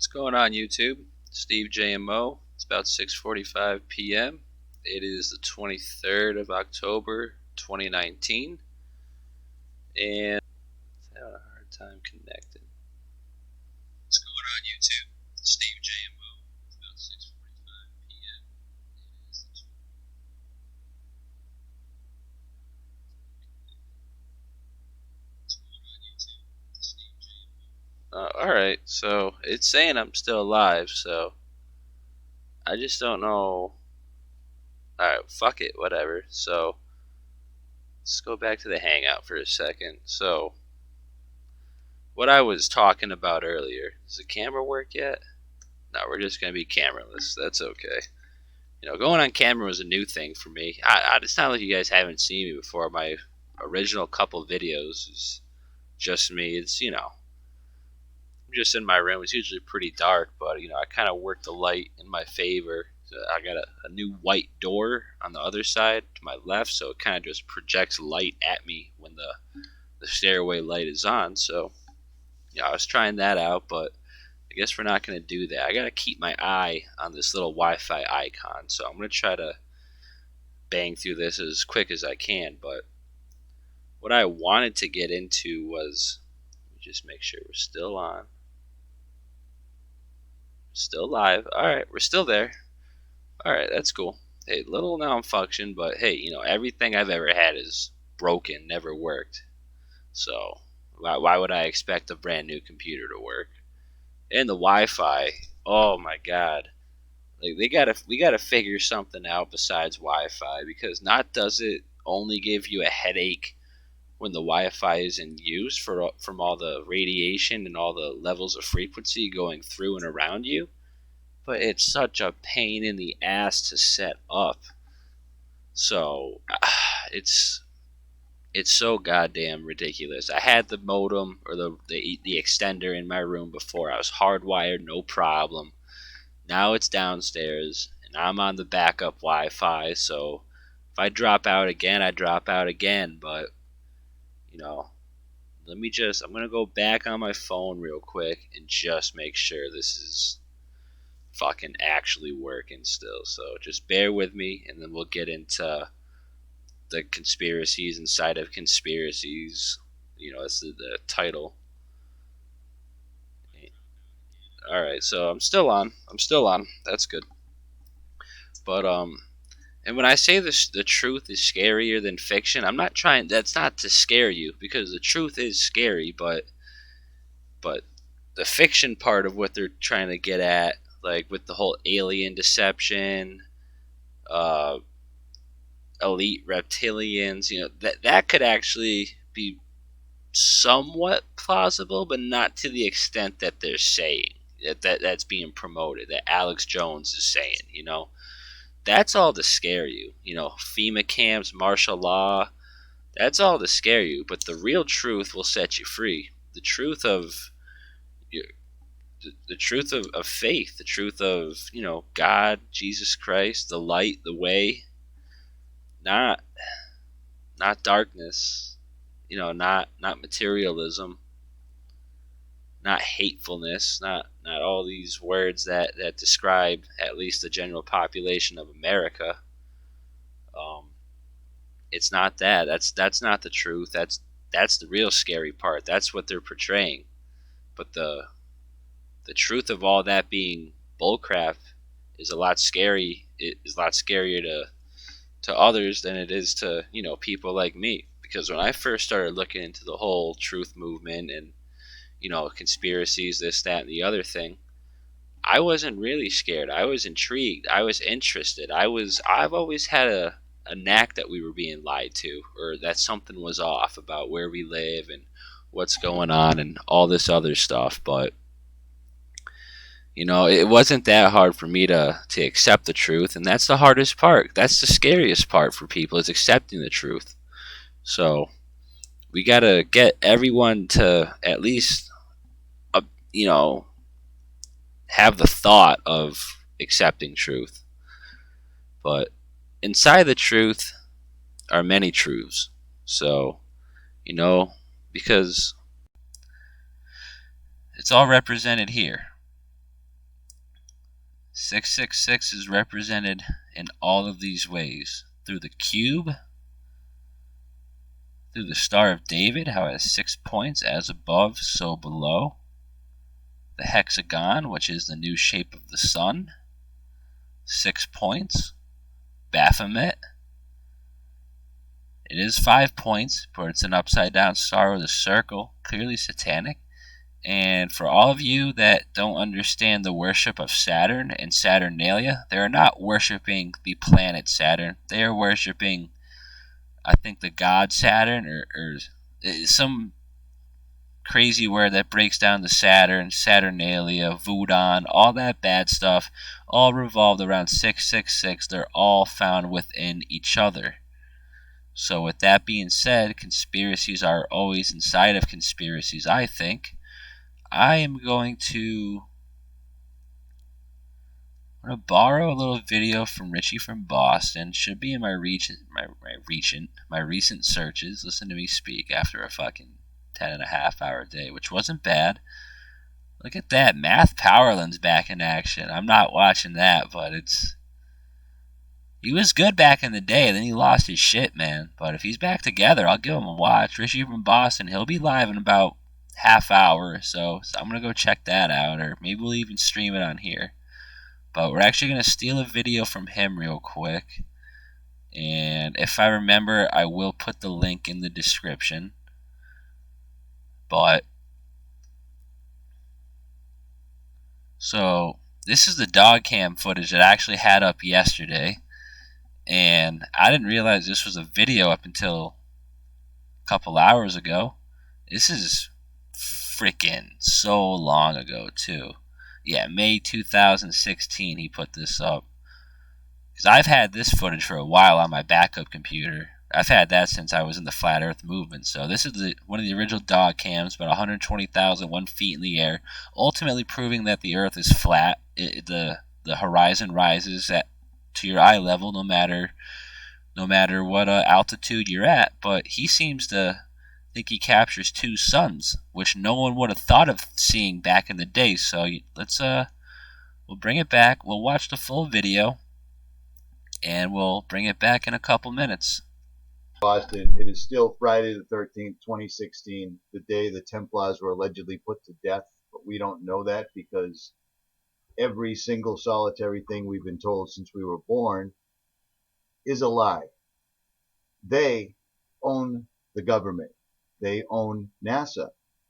What's going on, YouTube? Steve JMO. It's about 6:45 p.m. It is the 23rd of October, 2019, and I'm having a hard time connecting. What's going on, YouTube? Steve JMO. It's about 6:45 p.m. It is the What's going on, YouTube? Steve JMO. Alright, so it's saying I'm still alive, so I just don't know. Alright, fuck it, whatever. So let's go back to the Hangout for a second. So, what I was talking about earlier, does the camera work yet? No, we're just going to be cameraless. That's okay. Going on camera was a new thing for me. It's not like you guys haven't seen me before. My original couple videos is just me. I'm just in my room. It's usually pretty dark, but, I kind of work the light in my favor. I got a new white door on the other side to my left, so it kind of just projects light at me when the stairway light is on. So, I was trying that out, but I guess we're not going to do that. I got to keep my eye on this little Wi-Fi icon, so I'm going to try to bang through this as quick as I can. But what I wanted to get into was, let me just make sure we're still on. Still live. Alright, we're still there. Alright, that's cool. Hey, little malfunction, but hey, everything I've ever had is broken, never worked. So, why would I expect a brand new computer to work? And the Wi-Fi, oh my god. Like, we gotta figure something out besides Wi-Fi, because not does it only give you a headache when the Wi-Fi is in use from all the radiation and all the levels of frequency going through and around you, but it's such a pain in the ass to set up. So it's so goddamn ridiculous. I had the modem or the extender in my room before. I was hardwired, no problem. Now it's downstairs, and I'm on the backup Wi-Fi. So if I drop out again, I drop out again. But I'm gonna go back on my phone real quick and just make sure this is fucking actually working still. So just bear with me, and then we'll get into the conspiracies inside of conspiracies. That's the title. Alright, so I'm still on. That's good. But and when I say this, the truth is scarier than fiction, I'm not trying. That's not to scare you, because the truth is scary. But the fiction part of what they're trying to get at, like with the whole alien deception, uh, elite reptilians, that could actually be somewhat plausible, but not to the extent that they're saying. That's being promoted, that Alex Jones is saying. That's all to scare you. FEMA camps, martial law, that's all to scare you. But the real truth will set you free. The truth of the truth of faith, the truth of God, Jesus Christ, the light, the way, not darkness, not materialism, not hatefulness, not all these words that describe at least the general population of America. It's not that. That's not the truth. That's the real scary part. That's what they're portraying. But the truth of all that being bullcrap is a lot scary. It is a lot scarier to others than it is to people like me. Because when I first started looking into the whole truth movement and conspiracies, this, that, and the other thing, I wasn't really scared. I was intrigued. I was interested. I've always had a knack that we were being lied to, or that something was off about where we live and what's going on and all this other stuff. But it wasn't that hard for me to accept the truth, and that's the hardest part. That's the scariest part for people, is accepting the truth. So we gotta get everyone to at least have the thought of accepting truth. But inside the truth are many truths. So, because it's all represented here. 666 is represented in all of these ways. Through the cube, through the Star of David, how it has 6 points, as above, so below. The hexagon, which is the new shape of the sun, 6 points. Baphomet, it is 5 points, but it's an upside down star with a circle, clearly satanic. And for all of you that don't understand the worship of Saturn and Saturnalia, they're not worshiping the planet Saturn. They are worshiping, I think, the god Saturn, or some crazy word that breaks down the Saturn, Saturnalia, Voodoo, all that bad stuff, all revolved around 666. They're all found within each other. So with that being said, conspiracies are always inside of conspiracies, I think. I am going to borrow a little video from Richie from Boston. Should be in my recent searches. Listen to me speak after a fucking 10.5 hour day, which wasn't bad. Look at that. Math Powerland's back in action. I'm not watching that, but he was good back in the day, then he lost his shit, man. But if he's back together, I'll give him a watch. Richie from Boston, he'll be live in about half hour or so I'm going to go check that out, or maybe we'll even stream it on here. But we're actually going to steal a video from him real quick. And if I remember, I will put the link in the description. But so this is the dog cam footage that I actually had up yesterday, and I didn't realize this was a video up until a couple hours ago. This is freaking so long ago too. Yeah, May 2016 he put this up. Because I've had this footage for a while on my backup computer. I've had that since I was in the Flat Earth movement. So this is one of the original dog cams, about 120,001 feet in the air, ultimately proving that the Earth is flat. The horizon rises to your eye level, no matter what altitude you're at. But he seems to think he captures 2 suns, which no one would have thought of seeing back in the day. So we'll bring it back. We'll watch the full video, and we'll bring it back in a couple minutes. Boston. It is still Friday the 13th, 2016, the day the Templars were allegedly put to death, but we don't know that because every single solitary thing we've been told since we were born is a lie. They own the government. They own NASA.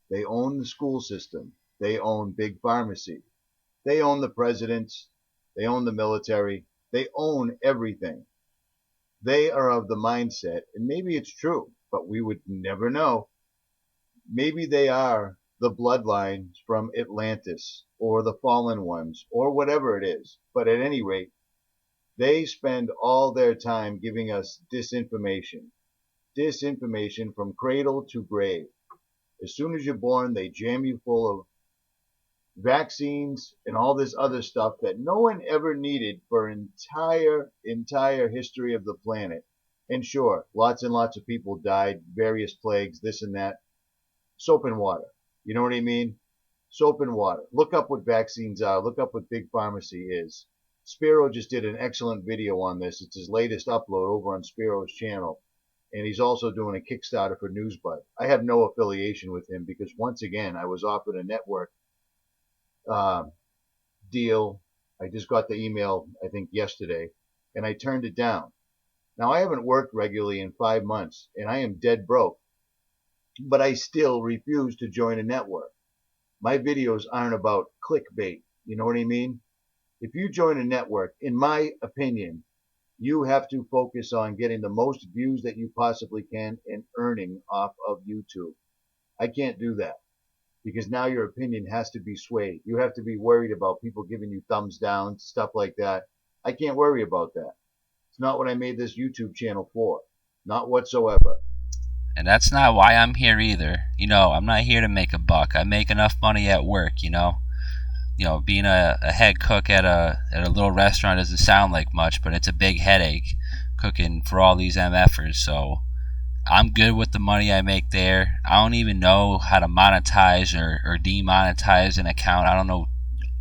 They own the school system. They own big pharmacy. They own the presidents. They own the military. They own everything. They are of the mindset, and maybe it's true, but we would never know. Maybe they are the bloodlines from Atlantis or the fallen ones or whatever it is. But at any rate, they spend all their time giving us disinformation. Disinformation from cradle to grave. As soon as you're born, they jam you full of vaccines and all this other stuff that no one ever needed for entire history of the planet. And sure, lots and lots of people died, various plagues, this and that. Soap and water. You know what I mean? Soap and water. Look up what vaccines are. Look up what big pharmacy is. Spiro just did an excellent video on this. It's his latest upload over on Spiro's channel. And he's also doing a Kickstarter for Newsbud. I have no affiliation with him because, once again, I was offered a network deal. I just got the email, I think, yesterday, and I turned it down. Now, I haven't worked regularly in 5 months, and I am dead broke, but I still refuse to join a network. My videos aren't about clickbait. You know what I mean? If you join a network, in my opinion, you have to focus on getting the most views that you possibly can and earning off of YouTube. I can't do that, because now your opinion has to be swayed. You have to be worried about people giving you thumbs down, stuff like that. I can't worry about that. It's not what I made this YouTube channel for. Not whatsoever. And that's not why I'm here either. I'm not here to make a buck. I make enough money at work, being a head cook at a little restaurant doesn't sound like much, but it's a big headache cooking for all these MFers. So I'm good with the money I make there. I don't even know how to monetize or demonetize an account. I don't know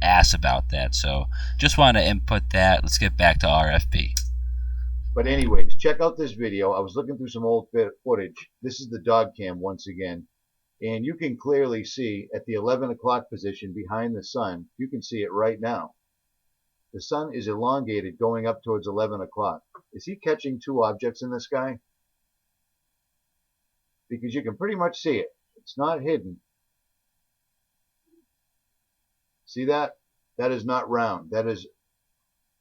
ass about that. So just want to input that. Let's get back to RFB. But anyways, check out this video. I was looking through some old footage. This is the dog cam once again. And you can clearly see at the 11 o'clock position behind the sun, you can see it right now. The sun is elongated going up towards 11 o'clock. Is he catching two objects in the sky? Because you can pretty much see it. It's not hidden. See that? That is not round. That is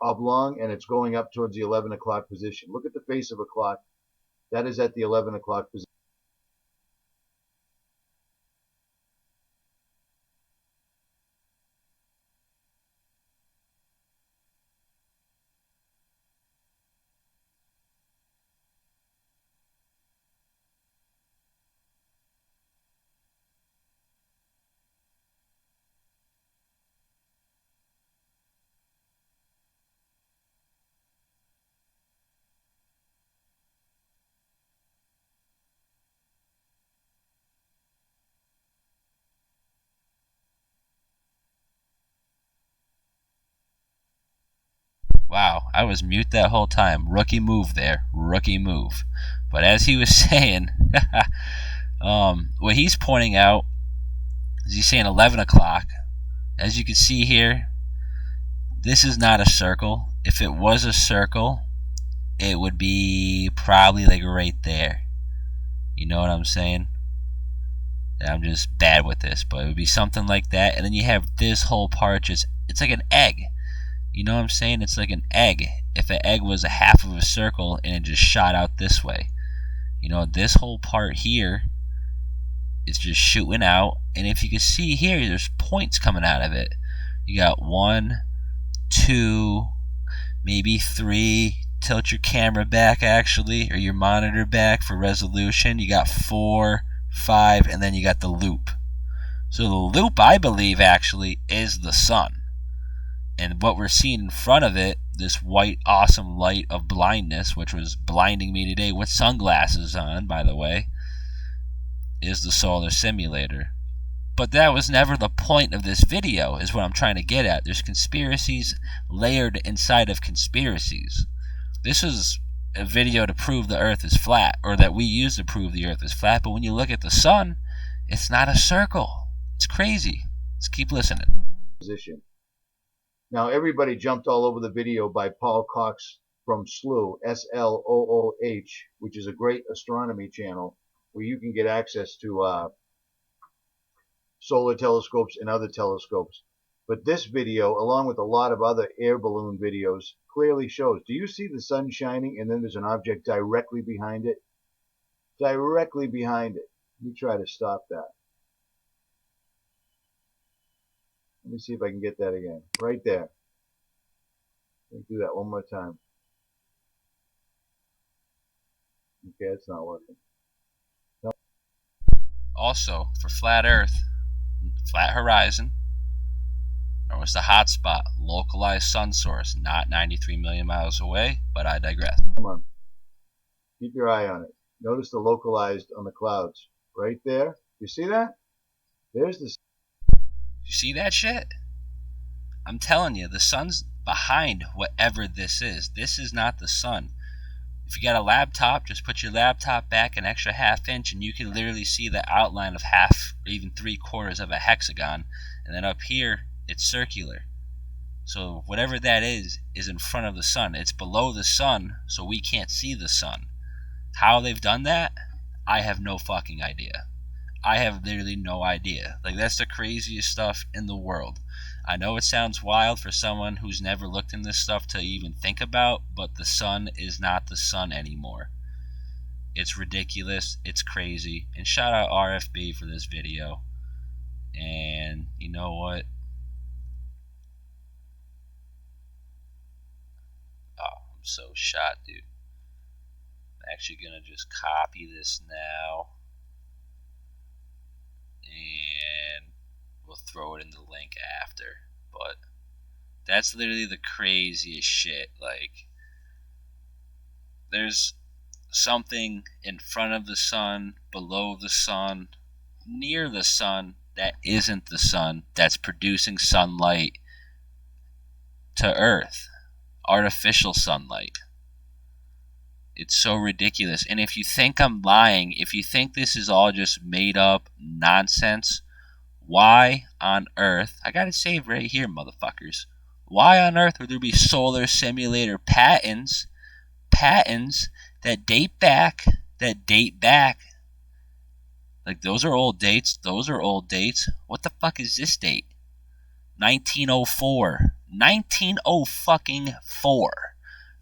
oblong, and it's going up towards the 11 o'clock position. Look at the face of a clock. That is at the 11 o'clock position. Wow, I was mute that whole time. Rookie move there. Rookie move. But as he was saying, what he's pointing out is he's saying 11 o'clock. As you can see here, this is not a circle. If it was a circle, it would be probably like right there. You know what I'm saying? I'm just bad with this, but it would be something like that. And then you have this whole part just, it's like an egg. You know what I'm saying? It's like an egg. If an egg was a half of a circle and it just shot out this way. You know, this whole part here is just shooting out. And if you can see here, there's points coming out of it. You got 1, 2, maybe 3. Tilt your camera back, actually, or your monitor back for resolution. You got 4, 5, and then you got the loop. So the loop, I believe, actually is the sun. And what we're seeing in front of it, this white, awesome light of blindness, which was blinding me today with sunglasses on, by the way, is the solar simulator. But that was never the point of this video, is what I'm trying to get at. There's conspiracies layered inside of conspiracies. This is a video to prove the earth is flat, or that we use to prove the earth is flat, but when you look at the sun, it's not a circle. It's crazy. Let's keep listening. Position. Now everybody jumped all over the video by Paul Cox from SLOOH, S-L-O-O-H, which is a great astronomy channel where you can get access to solar telescopes and other telescopes. But this video, along with a lot of other air balloon videos, clearly shows. Do you see the sun shining and then there's an object directly behind it? Directly behind it. Let me try to stop that. Let me see if I can get that again. Right there. Let me do that one more time. Okay, it's not working. No. Also, for flat earth, flat horizon, or was the hot spot, localized sun source, not 93 million miles away, but I digress. Come on. Keep your eye on it. Notice the localized on the clouds. Right there. You see that? There's the... You see that shit? I'm telling you, the sun's behind whatever this is. This is not the sun. If you got a laptop, just put your laptop back an extra half inch and you can literally see the outline of half or even 3/4 of a hexagon. And then up here, it's circular. So whatever that is in front of the sun. It's below the sun, so we can't see the sun. How they've done that, I have no fucking idea. I have literally no idea. Like, that's the craziest stuff in the world. I know it sounds wild for someone who's never looked in this stuff to even think about, but the sun is not the sun anymore. It's ridiculous. It's crazy. And shout out RFB for this video. And you know what? Oh, I'm so shot, dude. I'm actually gonna just copy this now. And we'll throw it in the link after. But that's literally the craziest shit. Like, there's something in front of the sun, below the sun, near the sun that isn't the sun, that's producing sunlight to Earth. Artificial sunlight. It's so ridiculous. And if you think I'm lying, if you think this is all just made up nonsense, why on earth, I got it saved right here, motherfuckers. Why on earth would there be solar simulator patents that date back, like those are old dates, What the fuck is this date? 1904. 1904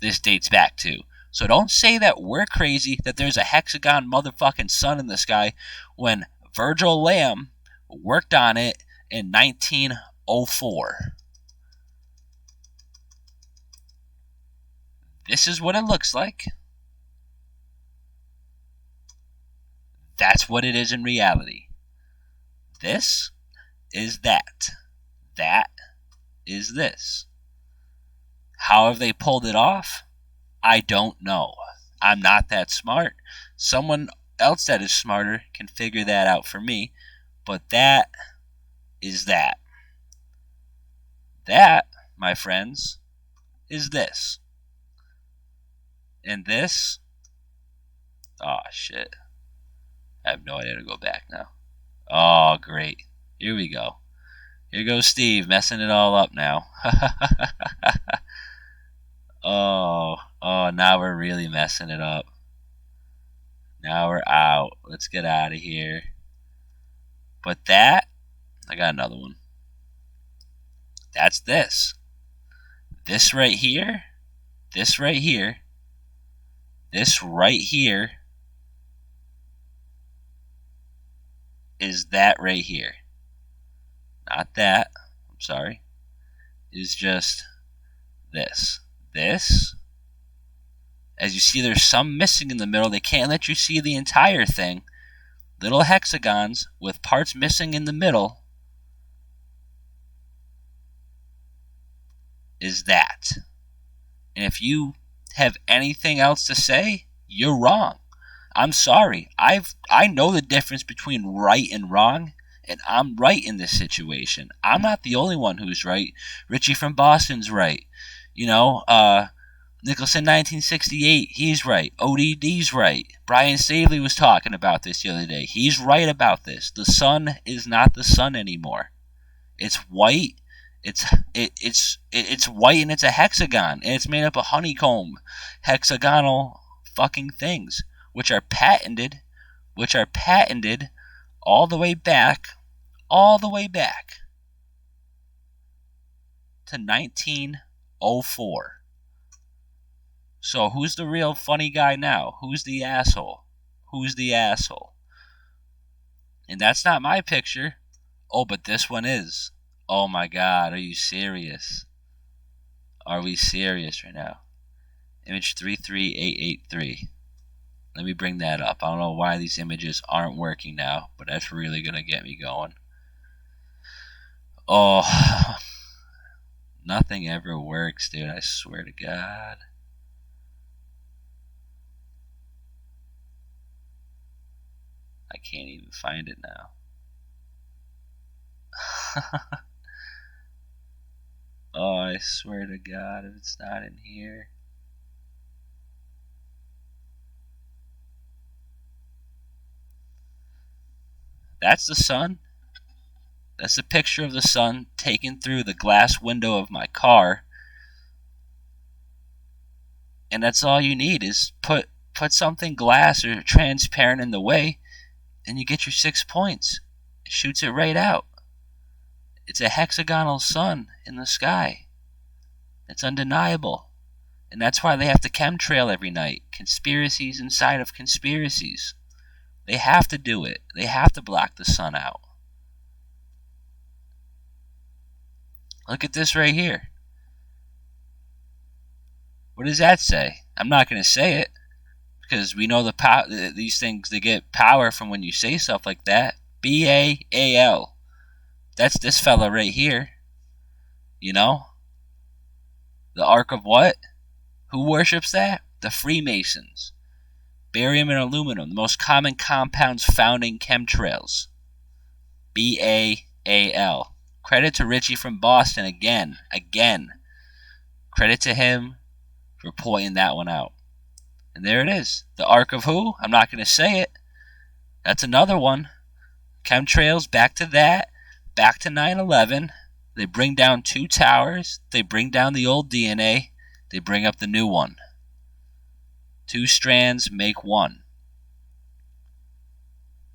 this dates back to. So don't say that we're crazy that there's a hexagon motherfucking sun in the sky when Virgil Lamb worked on it in 1904. This is what it looks like. That's what it is in reality. This is that. That is this. How have they pulled it off? I don't know. I'm not that smart. Someone else that is smarter can figure that out for me. But that is that. That, my friends, is this. And this... Oh, shit. I have no idea to go back now. Oh, great. Here we go. Here goes Steve, messing it all up now. Oh, now we're really messing it up. Now we're out. Let's get out of here. But that, I got another one. That's this. This right here, this right here, this right here is that right here. Not that, I'm sorry, is just this. This, as you see, there's some missing in the middle. They can't let you see the entire thing. Little hexagons with parts missing in the middle is that. And if you have anything else to say, you're wrong. I'm sorry. I know the difference between right and wrong, and I'm right in this situation. I'm not the only one who's right. Richie from Boston's right. Nicholson 1968, he's right. ODD's right. Brian Stavely was talking about this the other day. He's right about this. The sun is not the sun anymore. It's white. It's white and it's a hexagon, and it's made up of honeycomb hexagonal fucking things, which are patented all the way back to 1904. So who's the real funny guy now? Who's the asshole? And that's not my picture. Oh, but this one is. Oh my God, are you serious? Are we serious right now? Image 33883. Let me bring that up. I don't know why these images aren't working now, but that's really going to get me going. Oh, nothing ever works, dude. I swear to God. I can't even find it now. Oh, I swear to God, if it's not in here. That's the sun. That's a picture of the sun taken through the glass window of my car. And that's all you need is put something glass or transparent in the way, and you get your 6 points. It shoots it right out. It's a hexagonal sun in the sky. It's undeniable. And that's why they have to chemtrail every night. Conspiracies inside of conspiracies. They have to do it. They have to block the sun out. Look at this right here. What does that say? I'm not going to say it, because we know these things, they get power from when you say stuff like that. B-A-A-L. That's this fella right here. You know? The Ark of what? Who worships that? The Freemasons. Barium and aluminum, the most common compounds found in chemtrails. B-A-A-L. Credit to Richie from Boston again. Credit to him for pointing that one out. And there it is. The Ark of who? I'm not going to say it. That's another one. Chemtrails, back to that. Back to 9/11. They bring down 2 towers. They bring down the old DNA. They bring up the new one. 2 strands make one.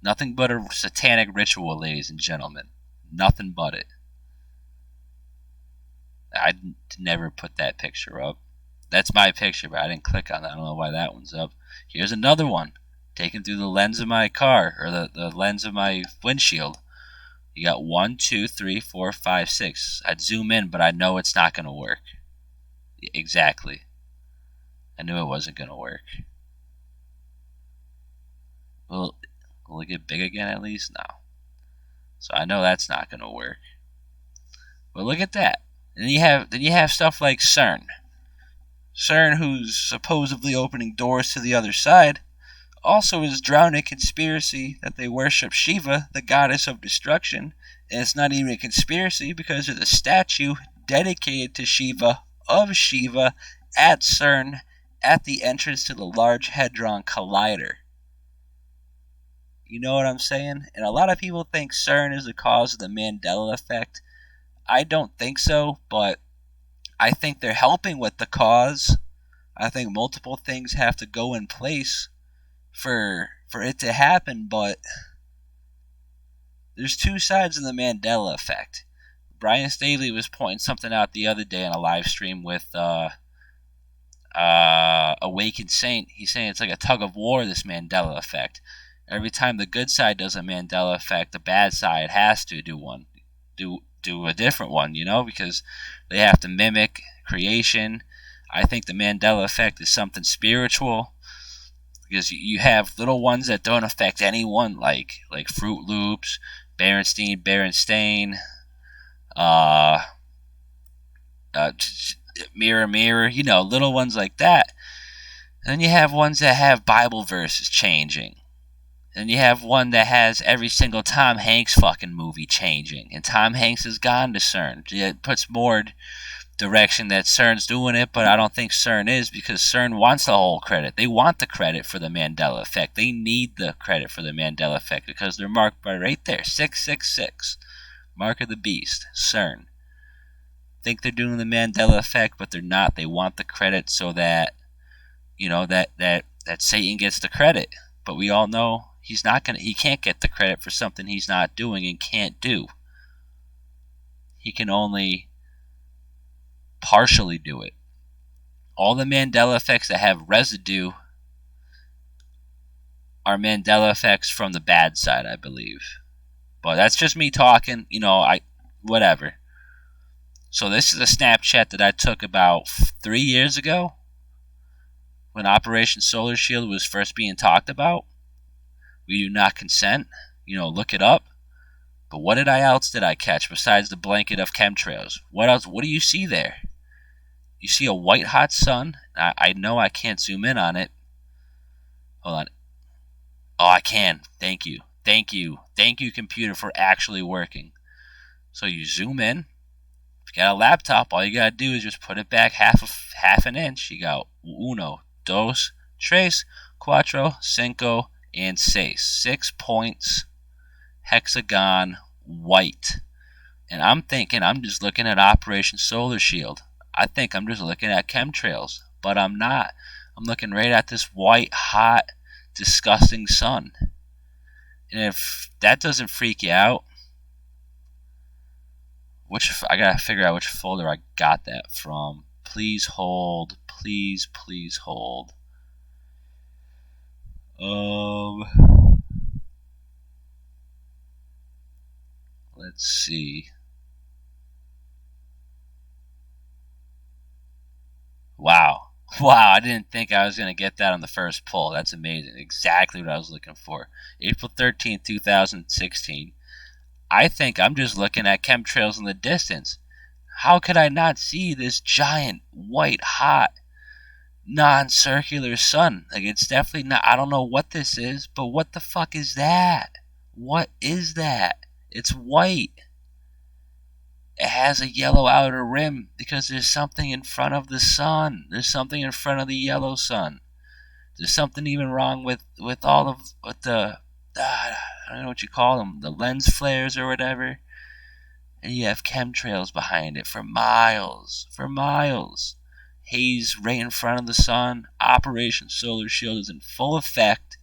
Nothing but a satanic ritual, ladies and gentlemen. Nothing but it. I'd never put that picture up. That's my picture, but I didn't click on that. I don't know why that one's up. Here's another one, taken through the lens of my car, or the lens of my windshield. You got 1, 2, 3, 4, 5, 6. I'd zoom in, but I know it's not going to work. Exactly. I knew it wasn't going to work. Will it get big again at least? No. So I know that's not going to work. But look at that. And then you have stuff like CERN. CERN, who's supposedly opening doors to the other side, also is drowned in conspiracy that they worship Shiva, the goddess of destruction. And it's not even a conspiracy because there's a statue dedicated to Shiva, of Shiva, at CERN, at the entrance to the Large Hadron Collider. You know what I'm saying? And a lot of people think CERN is the cause of the Mandela effect. I don't think so, but I think they're helping with the cause. I think multiple things have to go in place for it to happen, but there's 2 sides of the Mandela effect. Brian Staley was pointing something out the other day on a live stream with Awakened Saint. He's saying it's like a tug of war, this Mandela effect. Every time the good side does a Mandela effect, the bad side has to do a different one, because they have to mimic creation. I think the Mandela effect is something spiritual, because you have little ones that don't affect anyone, like Fruit Loops, Berenstain, Mirror Mirror, little ones like that. And then you have ones that have Bible verses changing. And you have one that has every single Tom Hanks fucking movie changing. And Tom Hanks has gone to CERN. It puts more direction that CERN's doing it, but I don't think CERN is, because CERN wants the whole credit. They want the credit for the Mandela effect. They need the credit for the Mandela effect because they're marked by right there, 666. Mark of the Beast, CERN. Think they're doing the Mandela effect, but they're not. They want the credit so that, that Satan gets the credit. But we all know he can't get the credit for something he's not doing and can't do. He can only partially do it. All the Mandela effects that have residue are Mandela effects from the bad side, I believe. But that's just me talking, whatever. So this is a Snapchat that I took about 3 years ago when Operation Solar Shield was first being talked about. We do not consent. Look it up. But what else did I catch besides the blanket of chemtrails? What else? What do you see there? You see a white hot sun. I know I can't zoom in on it. Hold on. Oh, I can. Thank you. Thank you, computer, for actually working. So you zoom in. If you got a laptop, all you gotta do is just put it back half an inch. You got 1, 2, 3, 4, 5, and 6. 6 points, hexagon, white. And I'm thinking I'm just looking at Operation Solar Shield. I think I'm just looking at chemtrails, but I'm not. I'm looking right at this white, hot, disgusting sun. And if that doesn't freak you out, I gotta figure out which folder I got that from. Please hold. Please hold. Let's see. Wow, I didn't think I was going to get that on the first pull. That's amazing. Exactly what I was looking for. April 13th, 2016. I think I'm just looking at chemtrails in the distance. How could I not see this giant, white, hot, non-circular sun? Like, it's definitely not. I don't know what this is, but what the fuck is that? What is that? It's white. It has a yellow outer rim because there's something in front of the sun. There's something in front of the yellow sun. There's something even wrong with all of with the I don't know what you call them, the lens flares or whatever. And you have chemtrails behind it for miles. Haze right in front of the sun. Operation Solar Shield is in full effect.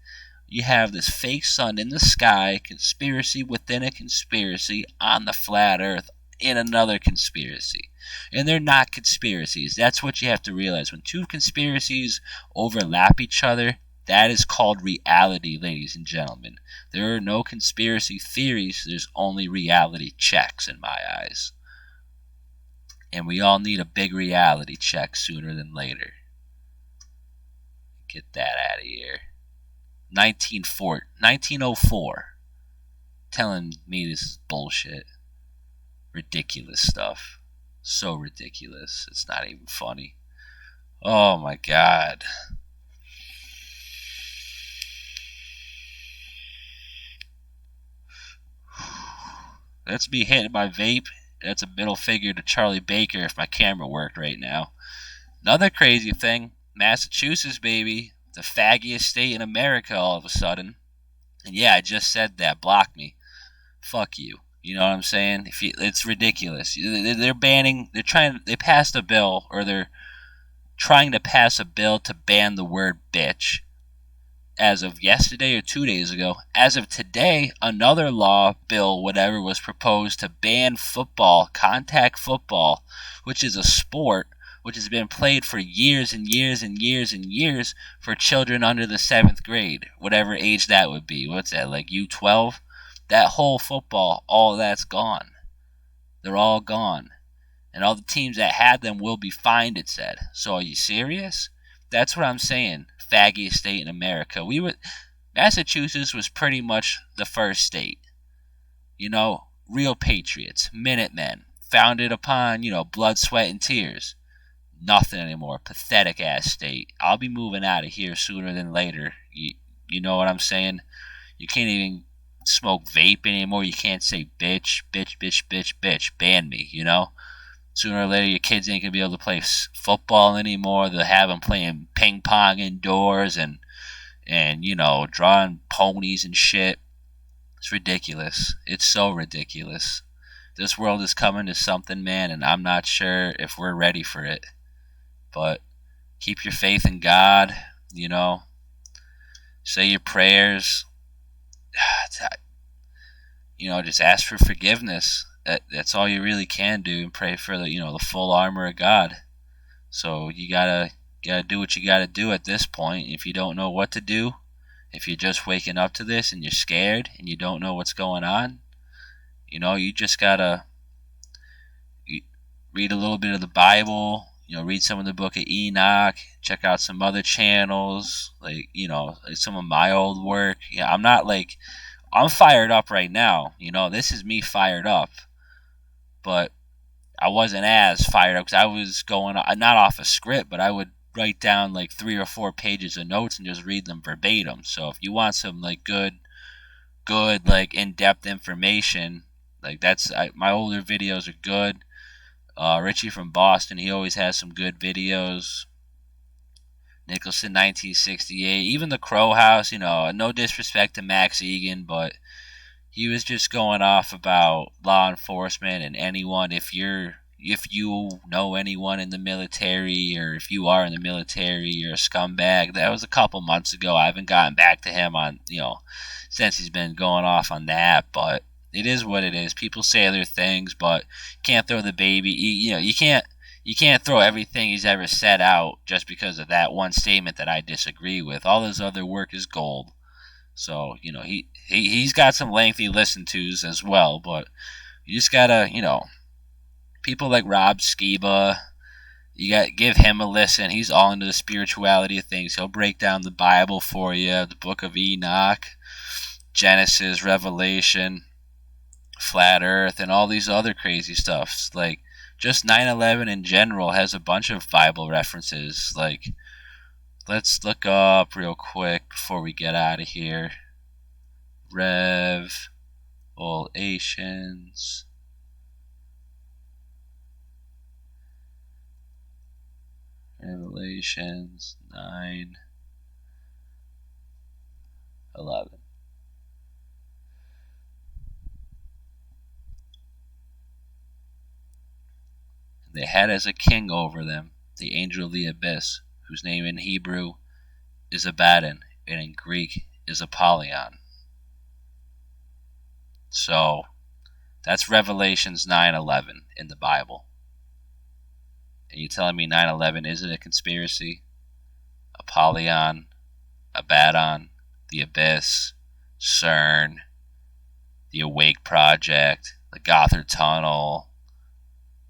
You have this fake sun in the sky, conspiracy within a conspiracy on the flat earth in another conspiracy. And they're not conspiracies. That's what you have to realize. When two conspiracies overlap each other, that is called reality, ladies and gentlemen. There are no conspiracy theories, there's only reality checks in my eyes. And we all need a big reality check sooner than later. Get that out of here. 1904. Telling me this is bullshit. Ridiculous stuff. So ridiculous. It's not even funny. Oh my god. That's me hitting my vape. That's a middle figure to Charlie Baker if my camera worked right now. Another crazy thing, Massachusetts, baby. The faggiest state in America all of a sudden. And yeah, I just said that. Block me. Fuck you. You know what I'm saying? It's ridiculous. They're banning. They passed a bill, or they're trying to pass a bill to ban the word bitch. As of yesterday or 2 days ago, as of today, another law, bill, whatever, was proposed to ban football, contact football, which is a sport which has been played for years and years and years and years for children under the 7th grade, whatever age that would be. What's that, like U12? That whole football, all that's gone. They're all gone. And all the teams that had them will be fined, it said. So are you serious? That's what I'm saying. Faggiest state in America. Massachusetts was pretty much the first state. You know, real patriots, Minutemen, founded upon, blood, sweat, and tears. Nothing anymore. Pathetic ass state. I'll be moving out of here sooner than later. You know what I'm saying? You can't even smoke vape anymore. You can't say bitch, bitch, bitch, bitch, bitch. Ban me, Sooner or later, your kids ain't gonna be able to play football anymore. They'll have them playing ping pong indoors and drawing ponies and shit. It's ridiculous. It's so ridiculous. This world is coming to something, man, and I'm not sure if we're ready for it. But keep your faith in God. Say your prayers. Just ask for forgiveness. That's all you really can do, and pray for the full armor of God. So you gotta do what you gotta do at this point. If you don't know what to do, if you're just waking up to this and you're scared and you don't know what's going on, you just gotta read a little bit of the Bible. Read some of the book of Enoch. Check out some other channels, like some of my old work. Yeah, I'm fired up right now. This is me fired up. But I wasn't as fired up because I was going not off a script, but I would write down like 3 or 4 pages of notes and just read them verbatim. So if you want some like good like in-depth information, like my older videos are good. Richie from Boston, he always has some good videos. Nicholson 1968, even the Crow House, no disrespect to Max Egan, but he was just going off about law enforcement and anyone. If you know anyone in the military, or if you are in the military, you're a scumbag. That was a couple months ago. I haven't gotten back to him on since he's been going off on that, but it is what it is. People say other things, but you can't throw the baby. You can't throw everything he's ever said out just because of that one statement that I disagree with. All his other work is gold. So, he's got some lengthy listen-tos as well, but you just gotta, people like Rob Skiba, you gotta give him a listen. He's all into the spirituality of things. He'll break down the Bible for you, the book of Enoch, Genesis, Revelation, Flat Earth, and all these other crazy stuffs. Like, just 9/11 in general has a bunch of Bible references. Like, let's look up real quick before we get out of here. Revelations. Revelations 9:11. They had as a king over them the angel of the abyss, whose name in Hebrew is Abaddon and in Greek is Apollyon. So that's Revelations 9:11 in the Bible. And you telling me 9/11 isn't a conspiracy? Apollyon, Abaddon, the Abyss, CERN, the Awake Project, the Gothard Tunnel,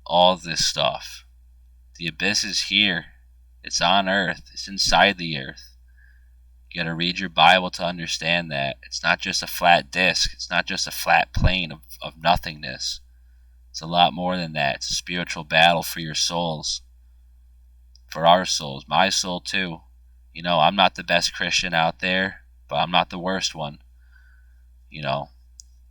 all this stuff. The Abyss is here. It's on Earth. It's inside the Earth. You gotta read your Bible to understand that. It's not just a flat disc. It's not just a flat plane of nothingness. It's a lot more than that. It's a spiritual battle for your souls. For our souls. My soul too. You know, I'm not the best Christian out there, but I'm not the worst one. You know,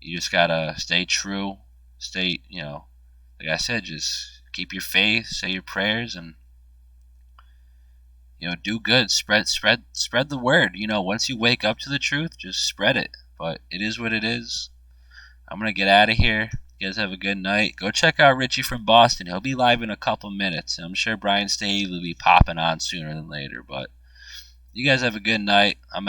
you just gotta stay true. Stay, like I said, just keep your faith, say your prayers, and do good. Spread the word. Once you wake up to the truth, just spread it. But it is what it is. I'm gonna get out of here. You guys have a good night. Go check out Richie from Boston. He'll be live in a couple minutes. And I'm sure Brian Staley will be popping on sooner than later. But you guys have a good night. I'm